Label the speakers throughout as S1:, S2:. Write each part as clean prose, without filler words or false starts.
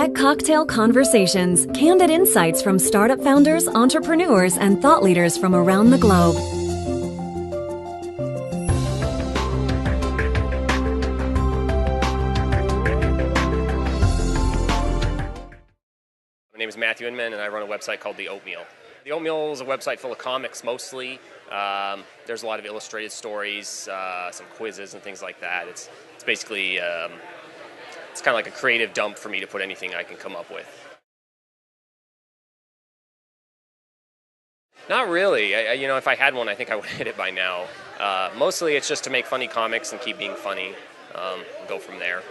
S1: Get Cocktail Conversations, candid insights from startup founders, entrepreneurs, and thought leaders from around the globe.
S2: My name is Matthew Inman, and I run a website called The Oatmeal. The Oatmeal is a website full of comics, mostly. There's a lot of illustrated stories, some quizzes and things like that. It's basically, it's kind of like a creative dump for me to put anything I can come up with. Not really. If I had one, I think I would hit it by now. Mostly it's just to make funny comics and keep being funny. Go from there.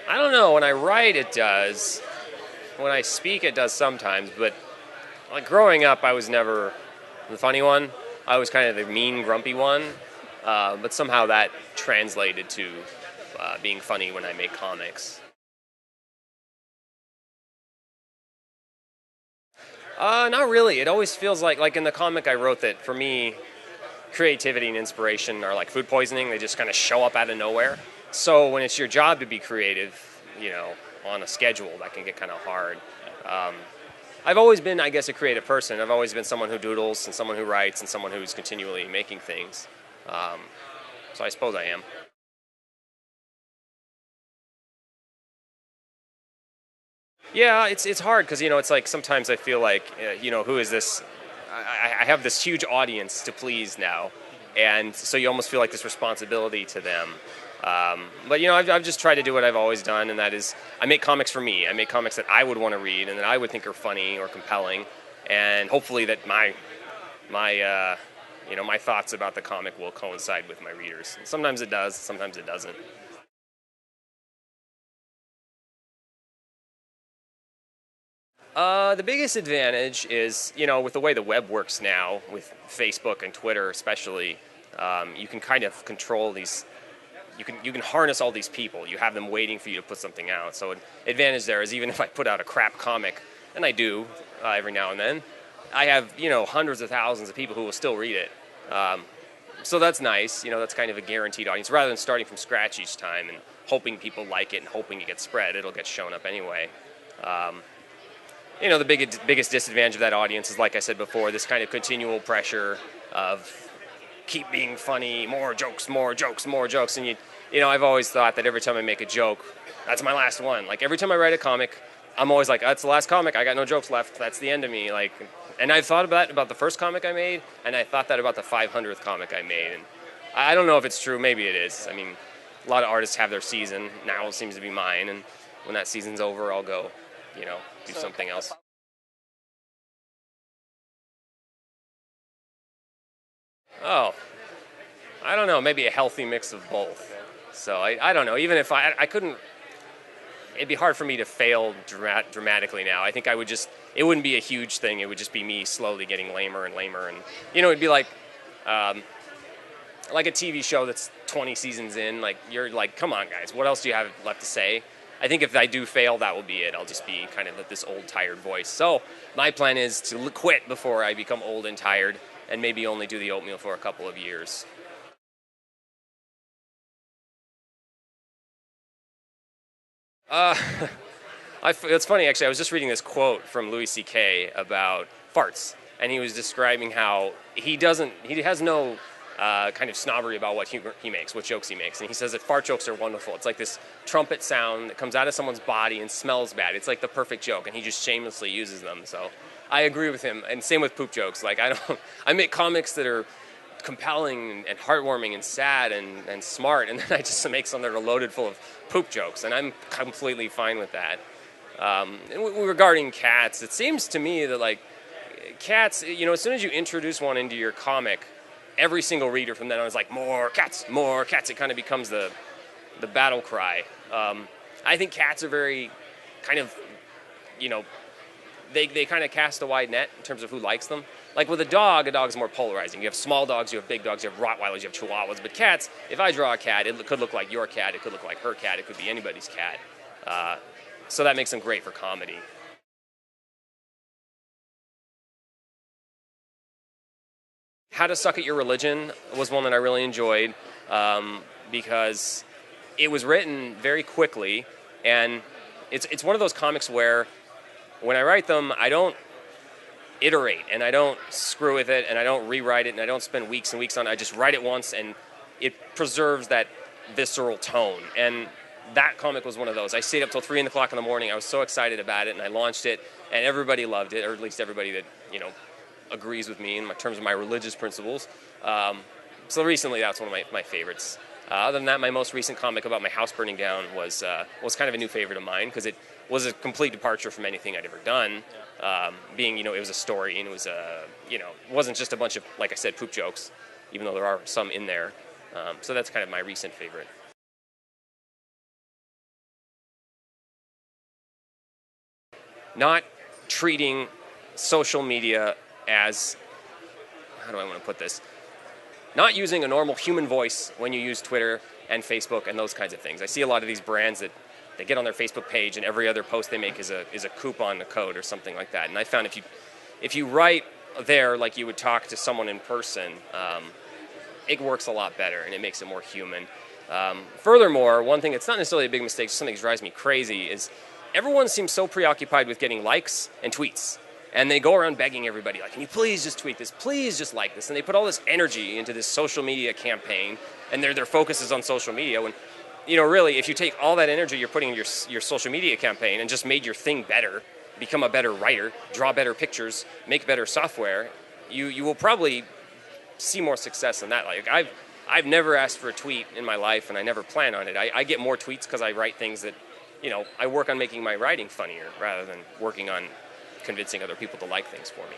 S2: I don't know. When I write, it does. When I speak, it does sometimes. But like growing up, I was never the funny one. I was kind of the mean, grumpy one. But somehow that translated to being funny when I make comics. Not really. It always feels like in the comic I wrote that for me, creativity and inspiration are like food poisoning. They just kind of show up out of nowhere. So when it's your job to be creative, on a schedule, that can get kind of hard. I've always been, I guess, a creative person. I've always been someone who doodles and someone who writes and someone who's continually making things. So I suppose I am. Yeah, it's hard because, it's like sometimes I feel like, who is this? I have this huge audience to please now. And so you almost feel like this responsibility to them. But I've just tried to do what I've always done, and that is I make comics for me. I make comics that I would want to read and that I would think are funny or compelling, and hopefully that my thoughts about the comic will coincide with my readers. And sometimes it does, sometimes it doesn't. The biggest advantage is, with the way the web works now, with Facebook and Twitter especially, you can kind of control these. You can harness all these people. You have them waiting for you to put something out. So an advantage there is even if I put out a crap comic, and I do every now and then, I have hundreds of thousands of people who will still read it. So that's nice. That's kind of a guaranteed audience rather than starting from scratch each time and hoping people like it and hoping it gets spread. It'll get shown up anyway. The biggest disadvantage of that audience is, like I said before, this kind of continual pressure of keep being funny, more jokes, more jokes, more jokes. And I've always thought that every time I make a joke, that's my last one. Like every time I write a comic, I'm always like, that's the last comic. I got no jokes left. That's the end of me. And I've thought about the first comic I made, and I thought that about the 500th comic I made. And I don't know if it's true. Maybe it is. I mean, a lot of artists have their season. Now it seems to be mine. And when that season's over, I'll go, do something else. Oh, I don't know. Maybe a healthy mix of both. So I don't know. Even if I couldn't, it'd be hard for me to fail dramatically now. I think it wouldn't be a huge thing. It would just be me slowly getting lamer and lamer. And, it'd be like a TV show that's 20 seasons in. Like, you're like, come on, guys. What else do you have left to say? I think if I do fail, that will be it. I'll just be kind of this old, tired voice. So my plan is to quit before I become old and tired and maybe only do the Oatmeal for a couple of years. It's funny, actually. I was just reading this quote from Louis C.K. about farts, and he was describing how he has no kind of snobbery about what humor he makes, what jokes he makes. And he says that fart jokes are wonderful. It's like this trumpet sound that comes out of someone's body and smells bad. It's like the perfect joke, and he just shamelessly uses them. So I agree with him. And same with poop jokes. Like, I make comics that are compelling and heartwarming and sad and smart, and then I just make some that are loaded full of poop jokes, and I'm completely fine with that. And regarding cats, it seems to me that, like, cats, as soon as you introduce one into your comic, every single reader from then on is like, more cats, more cats. It kind of becomes the battle cry. I think cats are very kind of, they kind of cast a wide net in terms of who likes them. Like with a dog's more polarizing. You have small dogs, you have big dogs, you have Rottweilers, you have Chihuahuas. But cats, if I draw a cat, it could look like your cat, it could look like her cat, it could be anybody's cat. So that makes them great for comedy. How to Suck at Your Religion was one that I really enjoyed because it was written very quickly, and it's one of those comics where when I write them, I don't iterate and I don't screw with it and I don't rewrite it and I don't spend weeks and weeks on it. I just write it once and it preserves that visceral tone. And that comic was one of those. I stayed up till 3 o'clock in the morning. I was so excited about it, and I launched it, and everybody loved it, or at least everybody that agrees with me in terms of my religious principles. So recently, that's one of my favorites. Other than that, my most recent comic about my house burning down was kind of a new favorite of mine because it was a complete departure from anything I'd ever done. Being, it was a story, and it was it wasn't just a bunch of, like I said, poop jokes, even though there are some in there. So that's kind of my recent favorite. Not treating social media as, how do I want to put this? Not using a normal human voice when you use Twitter and Facebook and those kinds of things. I see a lot of these brands that they get on their Facebook page and every other post they make is a coupon, a code, or something like that. And I found if you write there like you would talk to someone in person, it works a lot better and it makes it more human. Furthermore, one thing that's not necessarily a big mistake, something that drives me crazy, is everyone seems so preoccupied with getting likes and tweets. And they go around begging everybody, like, can you please just tweet this? Please just like this. And they put all this energy into this social media campaign, and their focus is on social media. When, really, if you take all that energy you're putting in your social media campaign and just made your thing better, become a better writer, draw better pictures, make better software, you will probably see more success than that. Like, I've never asked for a tweet in my life, and I never plan on it. I get more tweets because I write things that, I work on making my writing funnier rather than working on convincing other people to like things for me.